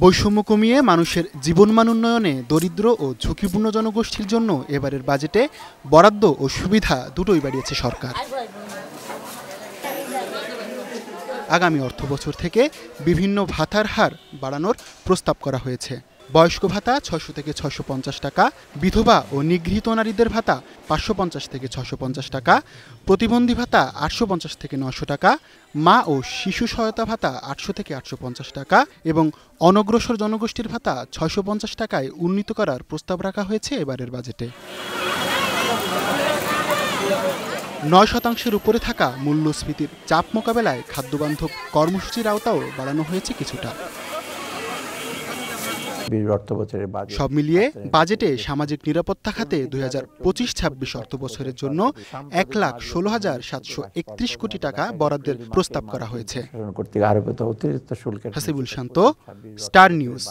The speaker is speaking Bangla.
বৈষম্য কমিয়ে মানুষের জীবনমান উন্নয়নে দরিদ্র ও ঝুঁকিপূর্ণ জনগোষ্ঠীর জন্য এবারের বাজেটে বরাদ্দ ও সুবিধা দুটোই বাড়িয়েছে সরকার। আগামী অর্থবছর থেকে বিভিন্ন ভাতার হার বাড়ানোর প্রস্তাব করা হয়েছে। বয়স্ক ভাতা ৬০০ থেকে ৬৫০ টাকা, বিধবা ও নিগৃহীত নারীদের ভাতা ৫৫০ থেকে ৬৫০ টাকা, প্রতিবন্ধী ভাতা ৮৫০ থেকে ৯০০ টাকা, মা ও শিশু সহায়তা ভাতা ৮০০ থেকে ৮৫০ টাকা এবং অনগ্রসর জনগোষ্ঠীর ভাতা ৬৫০ টাকায় উন্নীত করার প্রস্তাব রাখা হয়েছে এবারের বাজেটে। ৯% উপরে থাকা মূল্যস্ফীতির চাপ মোকাবেলায় খাদ্যবান্ধব কর্মসূচির আওতাও বাড়ানো হয়েছে কিছুটা। সব মিলিয়ে বাজেটে সামাজিক নিরাপত্তা খাতে ২০২৫-২৬ অর্থবছরের জন্য ১,১৬,৭৩১ কোটি টাকা বরাদ্দের প্রস্তাব করা হয়েছে। হাসিবুল শান্ত, স্টার নিউজ।